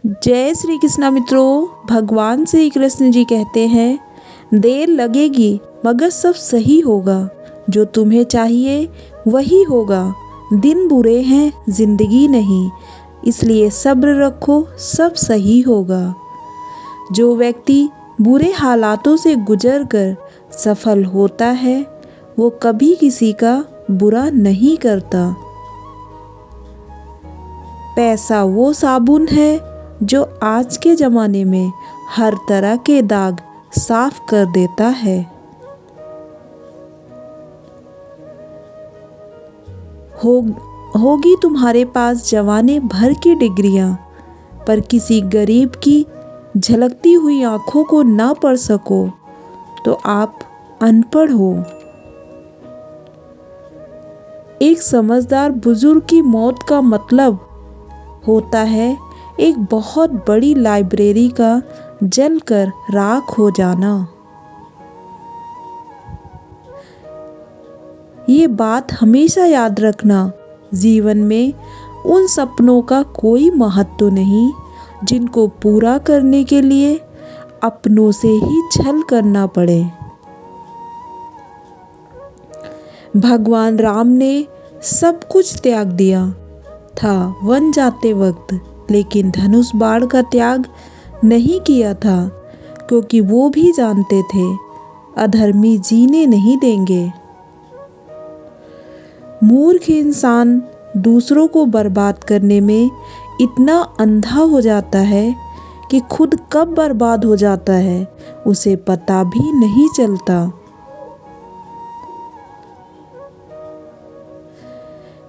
जय श्री कृष्णा मित्रों। भगवान श्री कृष्ण जी कहते हैं, देर लगेगी मगर सब सही होगा। जो तुम्हें चाहिए वही होगा। दिन बुरे हैं, जिंदगी नहीं, इसलिए सब्र रखो, सब सही होगा। जो व्यक्ति बुरे हालातों से गुजर कर सफल होता है, वो कभी किसी का बुरा नहीं करता। पैसा वो साबुन है जो आज के ज़माने में हर तरह के दाग साफ कर देता है। होगी तुम्हारे पास जवाने भर की डिग्रियां, पर किसी गरीब की झलकती हुई आंखों को ना पढ़ सको तो आप अनपढ़ हो। एक समझदार बुजुर्ग की मौत का मतलब होता है एक बहुत बड़ी लाइब्रेरी का जलकर राख हो जाना। ये बात हमेशा याद रखना, जीवन में उन सपनों का कोई महत्व नहीं जिनको पूरा करने के लिए अपनों से ही छल करना पड़े। भगवान राम ने सब कुछ त्याग दिया था वन जाते वक्त, लेकिन धनुष बाण का त्याग नहीं किया था, क्योंकि वो भी जानते थे अधर्मी जीने नहीं देंगे। मूर्ख इंसान दूसरों को बर्बाद करने में इतना अंधा हो जाता है कि खुद कब बर्बाद हो जाता है उसे पता भी नहीं चलता।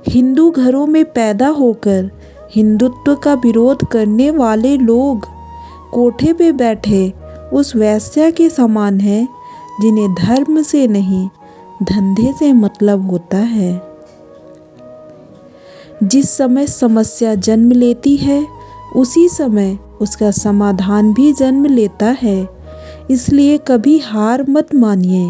हिंदू घरों में पैदा होकर हिंदुत्व का विरोध करने वाले लोग कोठे पे बैठे उस वेश्या के समान हैं जिन्हें धर्म से नहीं धंधे से मतलब होता है। जिस समय समस्या जन्म लेती है उसी समय उसका समाधान भी जन्म लेता है, इसलिए कभी हार मत मानिए।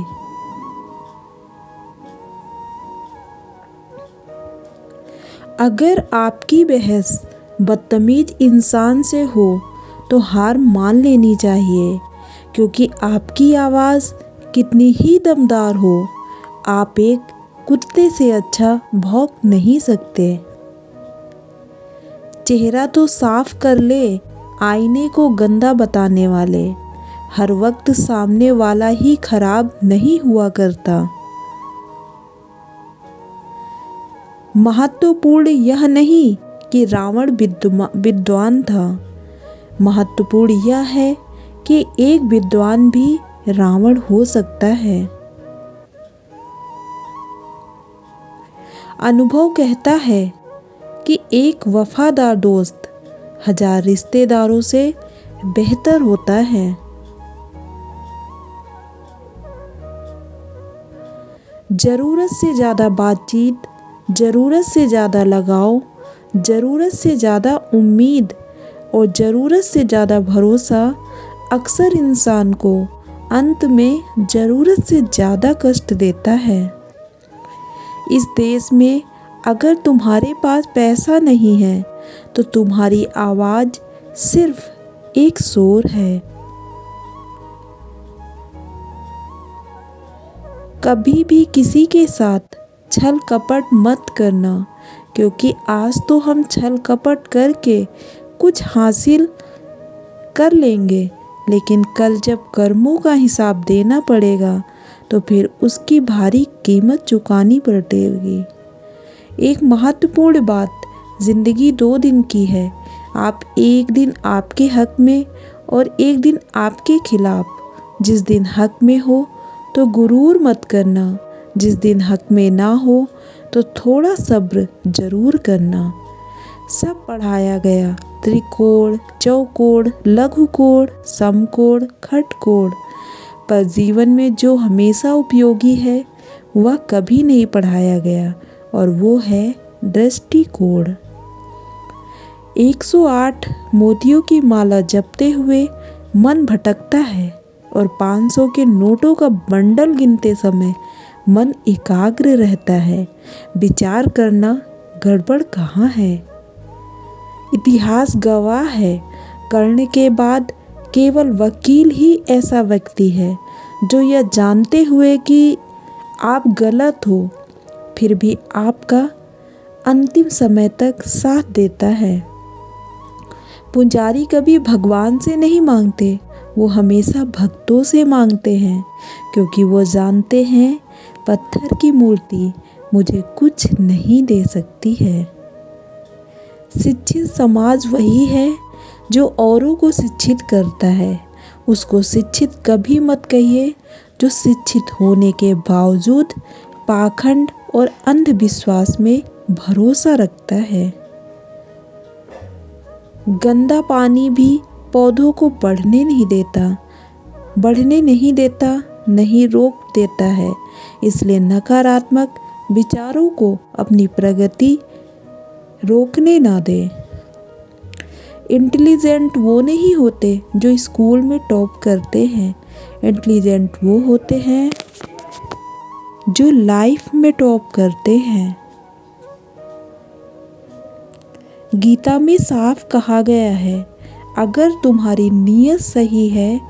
अगर आपकी बहस बदतमीज इंसान से हो तो हार मान लेनी चाहिए, क्योंकि आपकी आवाज़ कितनी ही दमदार हो, आप एक कुत्ते से अच्छा भौंक नहीं सकते। चेहरा तो साफ कर ले, आईने को गंदा बताने वाले। हर वक्त सामने वाला ही खराब नहीं हुआ करता। महत्वपूर्ण यह नहीं कि रावण विद्वान था, महत्वपूर्ण यह है कि एक विद्वान भी रावण हो सकता है। अनुभव कहता है कि एक वफादार दोस्त 1000 रिश्तेदारों से बेहतर होता है। जरूरत से ज़्यादा बातचीत, ज़रूरत से ज़्यादा लगाव, ज़रूरत से ज़्यादा उम्मीद और ज़रूरत से ज़्यादा भरोसा अक्सर इंसान को अंत में ज़रूरत से ज़्यादा कष्ट देता है। इस देश में अगर तुम्हारे पास पैसा नहीं है तो तुम्हारी आवाज़ सिर्फ एक शोर है। कभी भी किसी के साथ छल कपट मत करना, क्योंकि आज तो हम छल कपट करके कुछ हासिल कर लेंगे, लेकिन कल जब कर्मों का हिसाब देना पड़ेगा तो फिर उसकी भारी कीमत चुकानी पड़ेगी। एक महत्वपूर्ण बात, जिंदगी 2 दिन की है। आप एक दिन आपके हक में और एक दिन आपके खिलाफ। जिस दिन हक में हो तो गुरूर मत करना, जिस दिन हक में ना हो तो थोड़ा सब्र जरूर करना। सब पढ़ाया गया, त्रिकोण, चौकोण, लघुकोण, समकोण, खटकोण, पर जीवन में जो हमेशा उपयोगी है वह कभी नहीं पढ़ाया गया, और वो है दृष्टिकोण। 108 मोतियों की माला जपते हुए मन भटकता है, और 500 के नोटों का बंडल गिनते समय मन एकाग्र रहता है। विचार करना गड़बड़ कहाँ है। इतिहास गवाह है, करने के बाद केवल वकील ही ऐसा व्यक्ति है जो यह जानते हुए कि आप गलत हो फिर भी आपका अंतिम समय तक साथ देता है। पुजारी कभी भगवान से नहीं मांगते, वो हमेशा भक्तों से मांगते हैं, क्योंकि वो जानते हैं पत्थर की मूर्ति मुझे कुछ नहीं दे सकती है। शिक्षित समाज वही है जो औरों को शिक्षित करता है। उसको शिक्षित कभी मत कहिए जो शिक्षित होने के बावजूद पाखंड और अंधविश्वास में भरोसा रखता है। गंदा पानी भी पौधों को बढ़ने नहीं देता, नहीं रोक देता है। इसलिए नकारात्मक विचारों को अपनी प्रगति रोकने ना दे। इंटेलिजेंट वो नहीं होते जो स्कूल में टॉप करते हैं, इंटेलिजेंट वो होते हैं जो लाइफ में टॉप करते हैं। गीता में साफ कहा गया है, अगर तुम्हारी नीयत सही है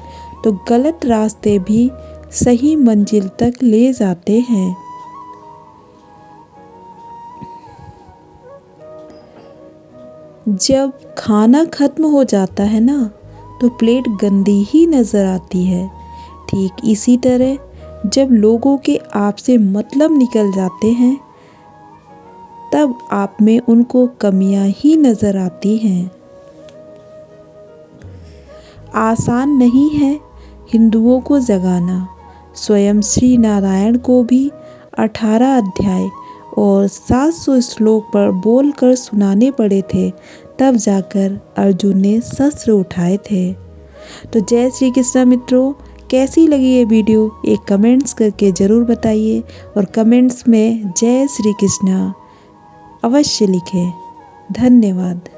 तो गलत रास्ते भी सही मंजिल तक ले जाते हैं। जब खाना खत्म हो जाता है ना तो प्लेट गंदी ही नज़र आती है। ठीक इसी तरह जब लोगों के आपसे मतलब निकल जाते हैं तब आप में उनको कमियां ही नज़र आती हैं। आसान नहीं है हिंदुओं को जगाना। स्वयं श्री नारायण को भी 18 अध्याय और 700 श्लोक पर बोलकर सुनाने पड़े थे, तब जाकर अर्जुन ने शस्त्र उठाए थे। तो जय श्री कृष्ण मित्रों, कैसी लगी ये वीडियो एक कमेंट्स करके ज़रूर बताइए और कमेंट्स में जय श्री कृष्ण अवश्य लिखें। धन्यवाद।